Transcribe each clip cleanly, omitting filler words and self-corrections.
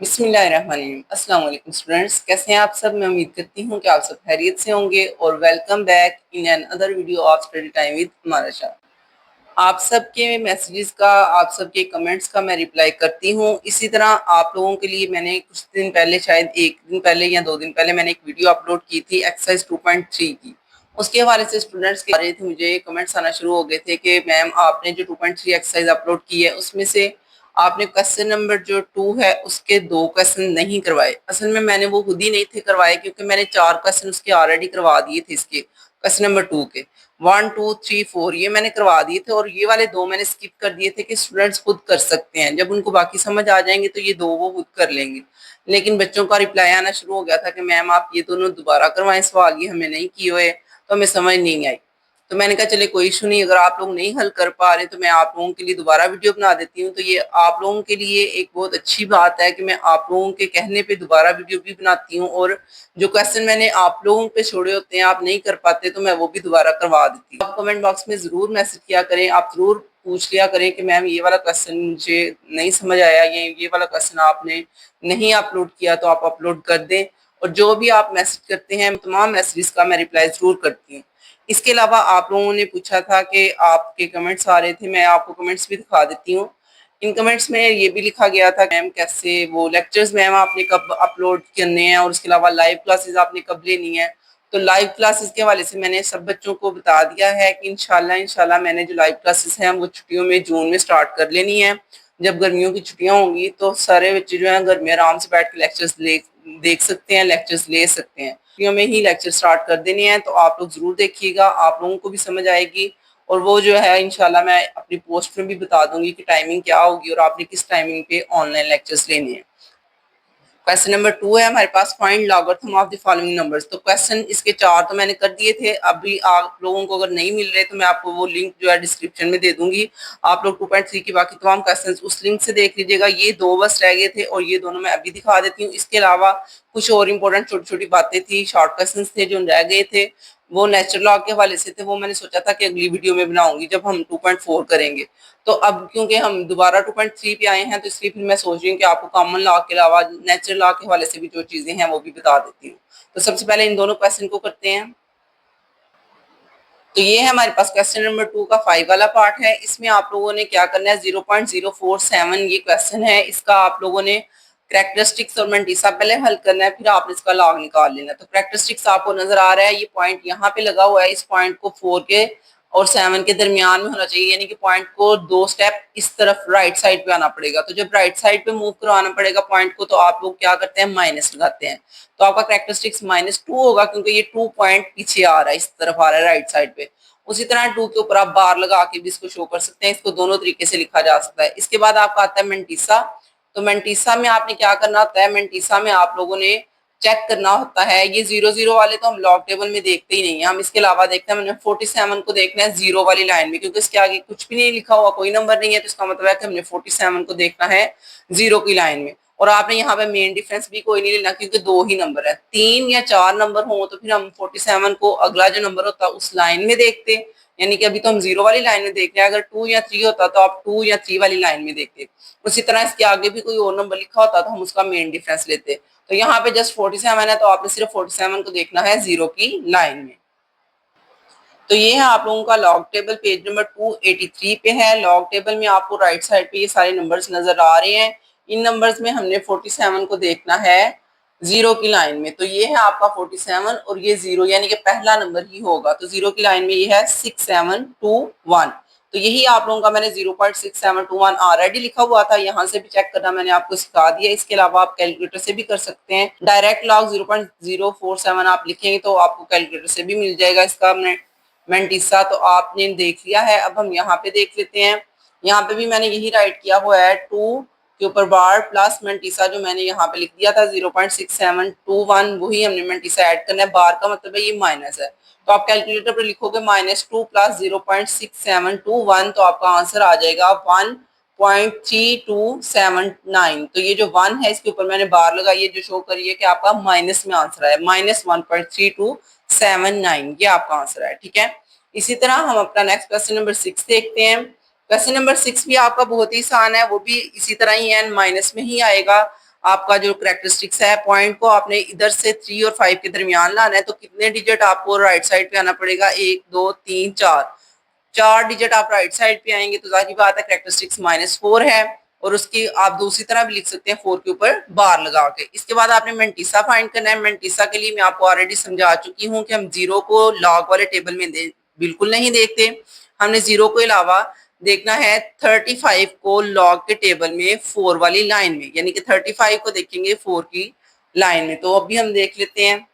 बिस्मिल्लाहिर्रहमानिर्रहीम। अस्सलाम वालेकुम स्टूडेंट्स, कैसे हैं आप सब। मैं उम्मीद करती हूँ कि आप सब खैरियत से होंगे और welcome back in an other video of study time with हमारा शाह। आप सबके मैसेजेस का, आप सबके कमेंट्स का मैं रिप्लाई करती हूँ। इसी तरह आप लोगों के लिए मैंने कुछ दिन पहले, शायद एक दिन पहले या 2 दिन पहले, मैंने एक वीडियो अपलोड की थी एक्सरसाइज 2.3 की। उसके हवाले से स्टूडेंट्स के आ रहे थे, मुझे कमेंट्स आना शुरू हो गए थे कि मैम आपने जो 2.3 एक्सरसाइज अपलोड की है उसमें से आपने क्वेश्चन नंबर जो 2 है उसके 2 क्वेश्चन नहीं करवाए। असल में मैंने वो खुद ही नहीं थे करवाए, क्योंकि मैंने 4 क्वेश्चन उसके ऑलरेडी करवा दिए थे। इसके क्वेश्चन नंबर 2 के 1 2 3 4 ये मैंने करवा दिए थे, और ये वाले 2 मैंने स्किप कर दिए थे कि स्टूडेंट्स खुद कर सकते हैं। जब उनको बाकी समझ आ जाएंगे तो ये 2 वो खुद कर लेंगे। लेकिन बच्चों का रिप्लाई आना शुरू हो गया था कि मैम आप ये दोनों दोबारा करवाएं, सवाल ये हमें नहीं किए हुए, तो हमें समझ नहीं आई। तो मैंने कहा चले कोई इशू नहीं, अगर आप लोग नहीं हल कर पा रहे तो मैं आप लोगों के लिए दोबारा वीडियो बना देती हूँ। तो ये आप लोगों के लिए एक बहुत अच्छी बात है कि मैं आप लोगों के कहने पे दोबारा वीडियो भी बनाती हूँ, और जो क्वेश्चन मैंने आप लोगों पे छोड़े होते हैं, आप नहीं कर पाते, तो मैं वो भी दोबारा करवा देती हूँ। आप कमेंट बॉक्स में जरूर मैसेज किया करें, आप जरूर पूछ लिया करें कि मैम ये वाला क्वेश्चन मुझे नहीं समझ आया, ये वाला क्वेश्चन आपने नहीं अपलोड किया तो आप अपलोड कर दें। और जो भी आप मैसेज करते हैं तमाम मैसेजेस का मैं रिप्लाई जरूर करती हूँ। इसके अलावा आप लोगों ने पूछा था कि आपके कमेंट्स आ रहे थे, मैं आपको कमेंट्स भी दिखा देती हूँ। इन कमेंट्स में ये भी लिखा गया था मैम कैसे वो लेक्चर्स मैम आपने कब अपलोड करने हैं, और उसके अलावा लाइव क्लासेस आपने कब लेनी है। तो लाइव क्लासेस के हवाले से मैंने सब बच्चों को बता दिया है कि इंशाल्लाह मैंने जो लाइव क्लासेस हैं वो छुट्टियों में जून में स्टार्ट कर लेनी है। जब गर्मियों की छुट्टियां होंगी तो सारे बच्चे जो हैं घर में आराम से बैठ के लेक्चर्स देख सकते हैं, लेक्चर्स ले सकते हैं। छुट्टियों में ही लेक्चर स्टार्ट कर देने हैं, तो आप लोग जरूर देखिएगा, आप लोगों को भी समझ आएगी। और वो जो है इंशाल्लाह मैं अपनी पोस्ट में भी बता दूंगी कि टाइमिंग क्या होगी और आपने किस टाइमिंग पे ऑनलाइन लेक्चर्स लेने हैं। क्वेश्चन नंबर 2 है हमारे पास, find logarithm of the following numbers. तो क्वेश्चन इसके 4 तो मैंने कर दिए थे। अभी आप लोगों को अगर नहीं मिल रहे तो मैं आपको वो लिंक जो है डिस्क्रिप्शन में दे दूंगी। आप लोग 2.3 की बाकी तमाम क्वेश्चन उस लिंक से देख लीजिएगा। ये 2 बस रह गए थे और ये दोनों मैं अभी दिखा देती हूँ। इसके अलावा कुछ और इंपॉर्टेंट छोटी छोटी बातें थी, शॉर्ट क्वेश्चन थे जो रह गए थे, वो नेचुरल लॉ के हवाले से थे। वो मैंने सोचा था कि अगली वीडियो में बनाऊंगी जब हम 2.4 करेंगे। तो अब क्योंकि हम दोबारा 2.3 पे आए हैं तो इसलिए फिर मैं सोच रही हूँ कि आपको कॉमन लॉ के अलावा नेचुरल लॉ के हवाले से भी जो चीजें हैं वो भी बता देती हूँ। तो सबसे पहले इन दोनों क्वेश्चन को करते हैं। तो ये है हमारे पास क्वेश्चन नंबर 2 का 5 वाला पार्ट है। इसमें आप लोगों ने क्या करना है, 0.047 ये क्वेश्चन है, इसका आप लोगों ने कैरेक्टरिस्टिक्स और मंटीसा पहले हल करना है, फिर आपने इसका लॉग निकाल लेना है। तो कैरेक्टरिस्टिक्स आपको नजर आ रहा है, ये पॉइंट यहाँ पे लगा हुआ है, इस पॉइंट को 4 के और 7 के दरमियान में होना चाहिए, यानी कि पॉइंट को 2 स्टेप इस तरफ राइट साइड पे आना पड़ेगा। तो जब राइट साइड पे मूव करवाना पड़ेगा पॉइंट को, तो आप लोग क्या करते हैं, माइनस लगाते हैं। तो आपका कैरेक्टरिस्टिक्स -2 होगा, क्योंकि ये 2 पॉइंट पीछे आ रहा है, इस तरफ आ रहा है राइट साइड पे। उसी तरह 2 के ऊपर आप बार लगा के भी इसको शो कर सकते हैं। इसको दोनों तरीके से लिखा जा सकता है। इसके बाद आपका आता है मेंटीसा। तो मेंटीसा में आपने क्या करना होता है, मेंटीसा में आप लोगों ने चेक करना होता है, ये 0 0 वाले तो हम लॉग टेबल में देखते ही नहीं है, हम इसके अलावा देखते हैं। मैंने 47 को देखना है 0 वाली लाइन में, क्योंकि इसके आगे कुछ भी नहीं लिखा हुआ, कोई नंबर नहीं है, तो इसका मतलब है कि हमने 47 को देखना है 0 की लाइन में। और आपने यहाँ पे मेन डिफरेंस भी कोई नहीं लेना, क्योंकि 2 ही नंबर है। 3 या 4 नंबर हो तो फिर हम 47 को अगला जो नंबर होता है उस लाइन में देखते, यानी कि अभी तो हम 0 वाली लाइन में देख रहे हैं। अगर 2 या 3 होता तो आप 2 या 3 वाली लाइन में देखते। उसी तरह इसके आगे भी कोई और नंबर लिखा होता तो हम उसका मेन डिफरेंस लेते। तो यहाँ पे जस्ट 47 है, तो आपने सिर्फ 47 को देखना है 0 की लाइन में। तो ये है आप लोगों का लॉग टेबल, पेज नंबर 283 पे है। लॉग टेबल में आपको राइट साइड पे ये सारे नंबर्स नजर आ रहे हैं। इन नंबर्स में हमने 47 को देखना है 0 की लाइन में। तो ये है आपका 47 और ये 0, यानी कि पहला नंबर ही होगा। तो 0 की लाइन में ये है 6721। तो यही आप लोगों का मैंने 0.6721 ऑलरेडी लिखा हुआ था, यहाँ से भी चेक करना मैंने आपको सिखा दिया। इसके अलावा आप कैलकुलेटर से भी कर सकते हैं। डायरेक्ट लॉग 0.047 आप लिखेंगे तो आपको कैलकुलेटर से भी मिल जाएगा इसका मेंटीसा। तो आपने देख लिया है, अब हम यहाँ पे देख लेते हैं। यहाँ पे भी मैंने यही राइट किया हुआ है, 2 के ऊपर बार प्लस मेंटीसा जो मैंने यहाँ पे लिख दिया था 0.6721, वही हमने मेंटीसा ऐड करना है। बार का मतलब है ये माइनस है, तो आप कैलकुलेटर पर लिखोगे -2 प्लस 0.6721, तो आपका आंसर आ जाएगा 1.3279। तो ये जो 1 है इसके ऊपर मैंने बार लगाई है, जो शो करी है कि आपका माइनस में आंसर है, -1.3279 ये आपका आंसर है। ठीक है, इसी तरह हम अपना नेक्स्ट क्वेश्चन नंबर 6 देखते हैं। क्वेश्चन नंबर 6 भी आपका बहुत ही आसान है, वो भी इसी तरह ही है, माइनस में ही आएगा। आपका जो करेक्टरिस्टिक्स है, पॉइंट को आपने इधर से 3 और 5 के दरमियान लाना है, तो कितने डिजिट आपको राइट साइड पे आना पड़ेगा? 1 2 3 4, 4 डिजिट आप राइट साइड पे आएंगे तो जाहिर बात है करेक्टरिस्टिक्स -4 है, और उसकी आप दूसरी तरह भी लिख सकते हैं 4 के ऊपर बार लगा के। इसके बाद आपने मेंटिसा फाइंड करना है। मेंटिसा के लिए मैं आपको ऑलरेडी समझा चुकी हूँ कि हम जीरो को लॉग वाले टेबल में बिल्कुल नहीं देखते, हमने जीरो के अलावा देखना है 35 को लॉग के टेबल में 4 वाली लाइन में, यानी कि 35 को देखेंगे 4 की लाइन में। तो अभी हम देख लेते हैं।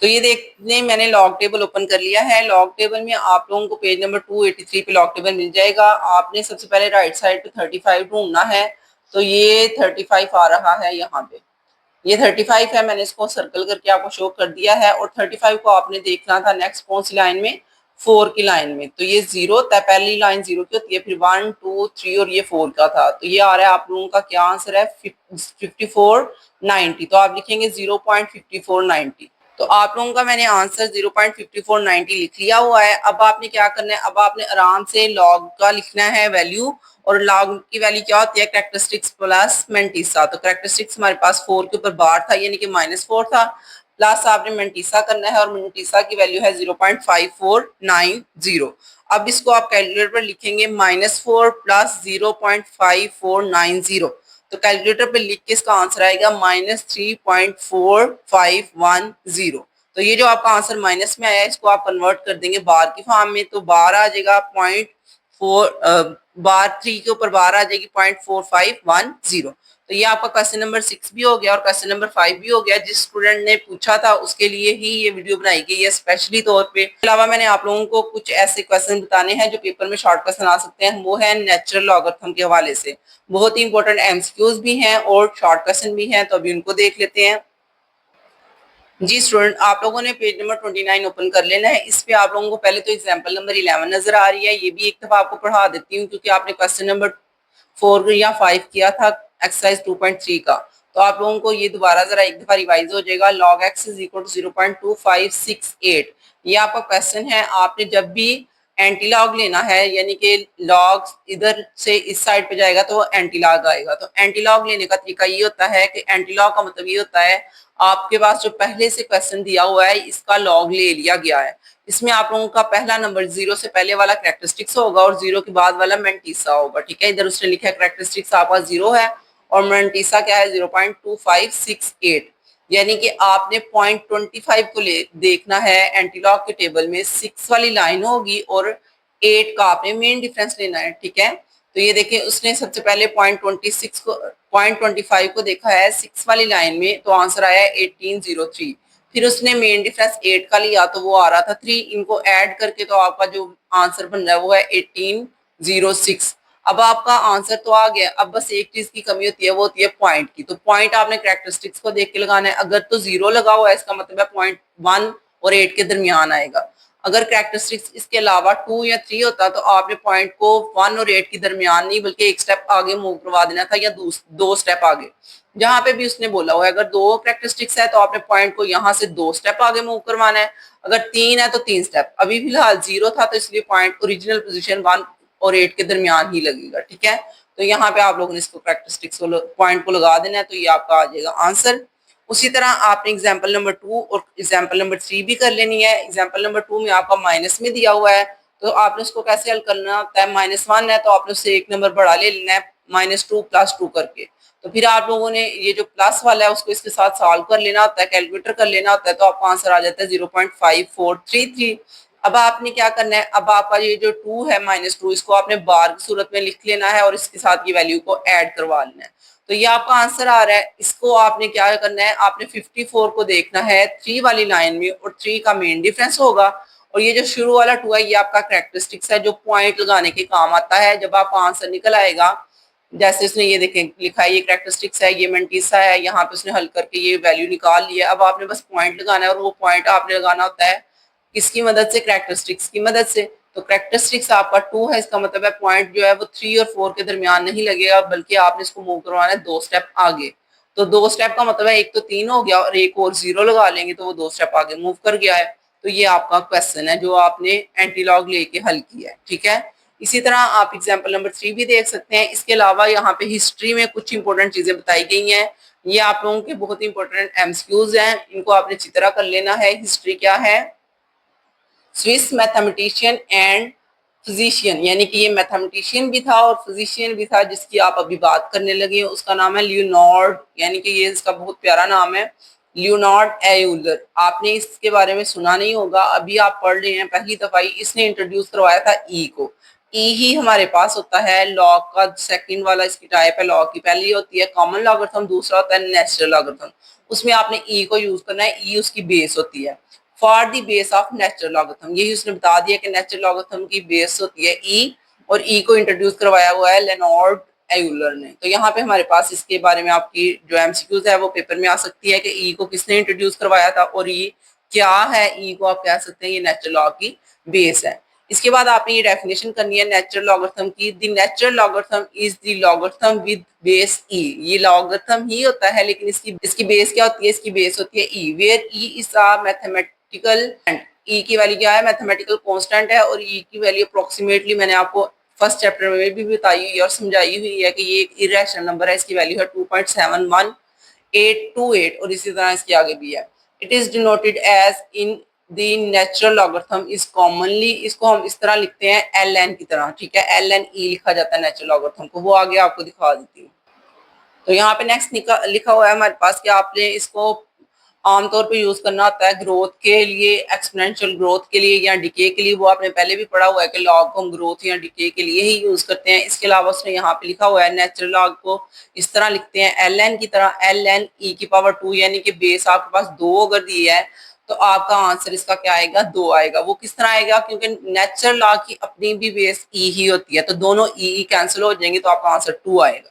तो ये देखने मैंने लॉग टेबल ओपन कर लिया है। लॉग टेबल में आप लोगों को पेज नंबर 283 पे लॉग टेबल मिल जाएगा। आपने सबसे पहले राइट साइड पे 35 ढूंढना है, तो ये 35 आ रहा है यहाँ पे, ये 35 है, मैंने इसको सर्कल करके आपको शो कर दिया है। और 35 को आपने देखना था नेक्स्ट कौन सी लाइन में? 4 की लाइन में। तो ये जीरो था, पहली लाइन जीरो की होती है, फिर 1 2 3 और ये 4 का था। तो ये आ रहा है आप लोगों का क्या आंसर है? 5490। तो आप लिखेंगे 0.5490। तो आप लोगों का मैंने आंसर 0.5490 लिख लिया हुआ है। अब आपने क्या करना है? अब आपने आराम से लॉग का लिखना है वैल्यू, और लॉग की वैल्यू क्या होती है? Characteristics plus mantissa. तो कैरेक्टरिस्टिक्स हमारे पास 4 के ऊपर बार था, यानी कि -4 था, प्लस आपने मेंटिसा करना है, और मेंटिसा की वैल्यू है 0.5490। अब इसको आप कैलकुलेटर पर लिखेंगे -4 प्लस 0.5490। तो कैलकुलेटर पे लिख के इसका आंसर आएगा -3.4510। तो ये जो आपका आंसर माइनस में आया है, इसको आप कन्वर्ट कर देंगे बार की फॉर्म में, तो बार आ जाएगा 0.4, बार 3 के ऊपर बार आ जाएगी 0.4510। तो ये आपका क्वेश्चन नंबर 6 भी हो गया और क्वेश्चन नंबर 5 भी हो गया। जिस स्टूडेंट ने पूछा था उसके लिए ही ये वीडियो बनाई गई है स्पेशली तौर पे। इसके अलावा मैंने आप लोगों को कुछ ऐसे क्वेश्चन बताने हैं जो पेपर में शॉर्ट क्वेश्चन आ सकते हैं, वो है नेचुरल लॉगरिथम के हवाले से। बहुत ही इंपॉर्टेंट एमसीक्यूज भी हैं और शॉर्ट क्वेश्चन भी हैं, तो अभी उनको देख लेते हैं। जी स्टूडेंट, आप लोगों ने पेज नंबर 29 ओपन कर लेना है। इस पे आप लोगों को पहले तो एग्जांपल नंबर 11 नजर आ रही है, ये भी एक दफा आपको पढ़ा देती हूँ क्योंकि आपने क्वेश्चन नंबर 4 या 5 किया था एक्सरसाइज 2.3 का। तो आप लोगों को ये दोबारा जरा एक दफा रिवाइज हो जाएगा। log x is equal to 0.2568, ये आपका क्वेश्चन है। आपने जब भी एंटी लॉग लेना है, यानी कि लॉग इधर से इस साइड पे जाएगा तो एंटी लॉग आएगा। तो एंटी लॉग लेने का तरीका ये होता है कि एंटी लॉग का मतलब ये होता है आपके पास जो पहले से क्वेश्चन दिया हुआ है इसका लॉग ले लिया गया है। इसमें आप लोगों का पहला नंबर जीरो से पहले वाला कैरेक्टरिस्टिक्स होगा और जीरो के बाद वाला मेंटिसा होगा। ठीक है, इधर उसने लिखा है कैरेक्टरिस्टिक्स आपका जीरो है और मेंटिसा क्या है 0.2568, यानी कि आपने 0.25 को देखना है। एंटीलॉग के टेबल में 6 वाली लाइन होगी और 8 का आपने मेन डिफरेंस लेना है। ठीक है, तो ये देखिए उसने सबसे पहले 0.25 को देखा है 6 वाली लाइन में, तो आंसर आया 1803। फिर उसने मेन डिफरेंस 8 का लिया तो वो आ रहा था 3, इनको ऐड करके तो आपका जो आंसर बन रहा है वो है 1806। अब आपका आंसर तो आ गया, अब बस एक चीज की कमी होती है, वो होती है पॉइंट की। तो पॉइंट आपने कैरेक्टरिस्टिक्स को देख के लगाना है। अगर तो जीरो लगा हुआ है इसका मतलब है 0.1 और 8 के दरमियान आएगा। अगर कैरेक्टरिस्टिक्स इसके अलावा 2 या 3 होता तो आपने पॉइंट को 1 और 8 के दरमियान नहीं बल्कि एक स्टेप आगे मूव करवा देना था, या दो स्टेप आगे। जहां पे भी उसने बोला हुआ है अगर 2 कैरेक्टरिस्टिक्स है तो आपने पॉइंट को यहाँ से 2 स्टेप आगे मूव करवाना है, अगर 3 है तो 3 स्टेप। अभी फिलहाल 0 था तो इसलिए पॉइंट ओरिजिनल पोजीशन 1 और 8 के दरमियान ही लगेगा। ठीक है, तो यहाँ पे आप लोगों ने इसको कैरेक्टरिस्टिक्स को पॉइंट को लगा देना है, तो ये आपका आ जाएगा आंसर। उसी तरह आपने एग्जाम्पल नंबर 2 और एग्जाम्पल नंबर 3 भी कर लेनी है। एग्जाम्पल नंबर 2 में आपका माइनस में दिया हुआ है, तो आपने उसको कैसे हल करना होता है? -1 है तो आपने उससे एक नंबर बढ़ा ले लेना है -2 + 2 करके। तो फिर आप लोगों ने ये जो प्लस वाला है उसको इसके साथ सॉल्व कर लेना होता है, कैलकुलेटर कर लेना होता है, तो आपका आंसर आ जाता है 0.5433। अब आपने क्या करना है? अब आपका ये जो 2 है -2, इसको आपने बार की सूरत में लिख लेना है और इसके साथ ये वैल्यू को ऐड करवा लेना है। तो ये आपका आंसर आ रहा है। इसको आपने क्या करना है? आपने 54 को देखना है 3 वाली लाइन में और 3 का मेन डिफरेंस होगा, और ये जो शुरू वाला 2 है ये आपका कैरेक्टरिस्टिक्स है जो पॉइंट लगाने के काम आता है। जब आपका आंसर निकल आएगा, जैसे उसने ये देखें लिखा है ये कैरेक्टरिस्टिक्स है, ये मेंटिसा है, यहाँ पे उसने हल करके ये वैल्यू निकाल लिया। अब आपने बस पॉइंट लगाना है और वो पॉइंट आपने लगाना होता है किसकी मदद से? कैरेक्टरिस्टिक्स की मदद से। तो कैरेक्टरिस्टिक्स आपका 2 है, इसका मतलब है पॉइंट जो है वो 3 और 4 के दरमियान नहीं लगेगा, बल्कि आपने इसको मूव करवाना है 2 स्टेप आगे। तो 2 स्टेप का मतलब है एक तो 3 हो गया और एक और 0 लगा लेंगे तो वो 2 स्टेप आगे मूव कर गया है। तो ये आपका क्वेश्चन है जो आपने एंटीलॉग लेके हल किया है। ठीक है, इसी तरह आप एग्जाम्पल नंबर 3 भी देख सकते हैं। इसके अलावा यहाँ पे हिस्ट्री में कुछ इंपॉर्टेंट चीजें बताई गई हैं। ये आप लोगों के बहुत इंपॉर्टेंट एमसीक्यूज हैं, इनको आपने अच्छी तरह कर लेना है। हिस्ट्री क्या है? स्विस मैथमेटिशियन एंड फिजिशियन, यानी कि ये मैथमेटिशियन भी था और फिजिशियन भी था जिसकी आप अभी बात करने लगे हैं, उसका नाम है लियोनार्ड, यानी कि ये इसका बहुत प्यारा नाम है, लियोनार्ड एयूलर। आपने इसके बारे में सुना नहीं होगा, अभी आप पढ़ रहे हैं पहली दफा ही। इसने इंट्रोड्यूस करवाया था ई को। ई ही हमारे पास होता है लॉग का सेकंड वाला, इसकी टाइप है लॉग की। पहली होती है कॉमन लॉगरिथम, दूसरा होता है नेचुरल लॉगरिथम। उसमें आपने ई को यूज करना है, ई उसकी बेस होती है। For the base of natural logarithm, यही उसने बता दिया कि नेचुरल लॉगरिथम की बेस होती है ई, और ई को इंट्रोड्यूस करवाया हुआ है लेनार्ड एयूलर ने। तो यहाँ पे हमारे पास इसके बारे में आपकी जो एमसीक्यूज है वो पेपर में आ सकती है कि ई को किसने इंट्रोड्यूस करवाया था और ये क्या है। ई को आप कह सकते हैं ये नेचुरल लॉ की बेस है। इसके बाद आपने ये डेफिनेशन करनी है नेचुरल लॉगरिथम की। The natural logarithm is the logarithm with base e. ये लॉगरिथम ही होता है लेकिन इसकी बेस क्या होती है? इसकी बेस होती है e, where e is a mathematical, e की वैल्यू क्या है? मैथमेटिकल कांस्टेंट है, और ई की वैल्यू अप्रोक्सीमेटली मैंने आपको फर्स्ट चैप्टर में भी बताई हुई और समझाई हुई है कि ये एक इरेशनल नंबर है। इसकी वैल्यू है 2.71828, और इसी तरह इसके आगे भी है। It is denoted as in the natural logarithm is commonly, इसको हम इस तरह लिखते हैं एल एन की तरह, ठीक है। एल एन ई लिखा जाता है नेचुरल लॉगरिथम को, वो आगे आपको दिखा देती हूँ। तो यहाँ पे नेक्स्ट लिखा हुआ है हमारे पास कि आपने इसको आमतौर पे यूज करना होता है ग्रोथ के लिए, एक्सपोनेंशियल ग्रोथ के लिए या डिके के लिए। वो आपने पहले भी पढ़ा हुआ है कि लॉग को हम ग्रोथ या डिके के लिए ही यूज करते हैं। इसके अलावा उसने यहाँ पे लिखा हुआ है नेचुरल लॉग को इस तरह लिखते हैं एल एन की तरह, एल एन ई की पावर 2, यानी कि बेस आपके पास 2 अगर दी है तो आपका आंसर इसका क्या आएगा? 2 आएगा। वो किस तरह आएगा? क्योंकि नेचुरल लॉग की अपनी भी बेस ई ही होती है, तो दोनों ई कैंसिल हो जाएंगे तो आपका आंसर 2 आएगा।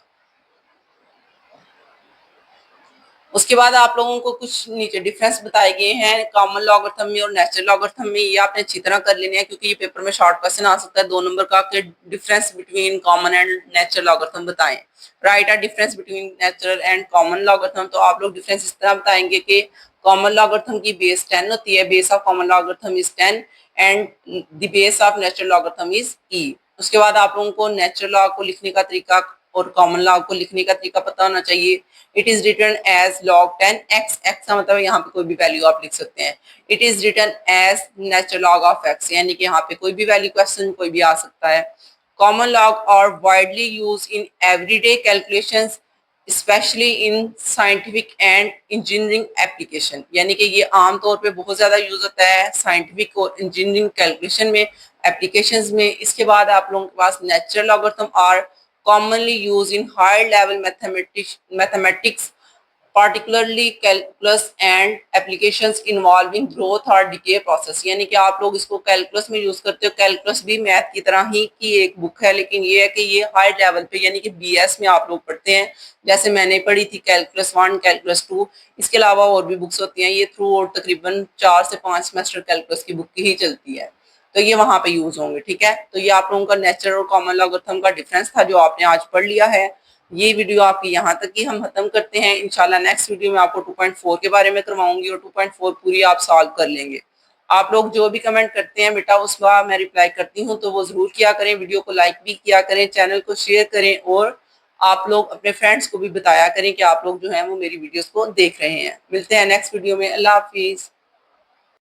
उसके बाद आप लोगों को कुछ नीचे डिफरेंस बताए गए हैं कॉमन लॉगरिथम में और नेचुरल लॉगरिथम में। ये आपने अच्छी तरह कर लेने हैं क्योंकि ये पेपर में शॉर्ट क्वेश्चन आ सकता है 2 नंबर का कि difference between common and natural logarithm बताएं। Right a difference between natural and common logarithm. तो आप लोग डिफरेंस इस तरह बताएंगे कि कॉमन लॉगरिथम की बेस 10 होती है, base of common logarithm is 10 and the base of natural logarithm is e. उसके बाद आप लोगों को नेचुरल लॉग को लिखने का तरीका और कॉमन लॉग को लिखने का तरीका पता होना चाहिए। It is written as log 10 x, x का मतलब यहाँ पे कोई भी वैल्यू आप लिख सकते हैं। It is written as natural log of x, यानी कि यहाँ पे कोई भी वैल्यू क्वेश्चन कोई भी आ सकता है। कॉमन लॉग और widely use in everyday calculations specially in scientific and engineering application, यानी कि ये आमतौर पे बहुत ज्यादा यूज होता है साइंटिफिक और इंजीनियरिंग कैलकुलेशन में, एप्लीकेशंस में। इसके बाद आप लोगों के पास natural logarithm are commonly used in higher level mathematics, particularly calculus and applications involving growth or decay process, यानी कि आप लोग इसको कैलकुलस में यूज करते हो। कैलकुलस भी मैथ की तरह ही की एक बुक है, लेकिन ये है कि ये हाई लेवल पे यानी कि बीएस में आप लोग पढ़ते हैं। जैसे मैंने पढ़ी थी कैलकुलस 1, कैलकुलस 2। इसके अलावा और भी बुक्स होती हैं। ये थ्रू और तकरीबन 4 से 5 सेमेस्टर कैलकुलस की बुक ही चलती है, तो ये वहां पे यूज होंगे, ठीक है। तो ये आप लोगों का नेचुरल और कॉमन लॉगरिथम का डिफरेंस था जो आपने आज पढ़ लिया है। ये वीडियो आपकी यहाँ तक ही हम खत्म करते हैं। इंशाल्लाह नेक्स्ट वीडियो में आपको 2.4 के बारे में करवाऊंगी और 2.4 पूरी आप सॉल्व कर लेंगे। आप लोग जो भी कमेंट करते हैं बेटा उसका मैं रिप्लाई करती हूँ, तो वो जरूर किया करें। वीडियो को लाइक भी किया करें, चैनल को शेयर करें, और आप लोग अपने फ्रेंड्स को भी बताया करें कि आप लोग जो है वो मेरी वीडियोस को देख रहे हैं। मिलते हैं नेक्स्ट वीडियो में। अल्लाह हाफिज।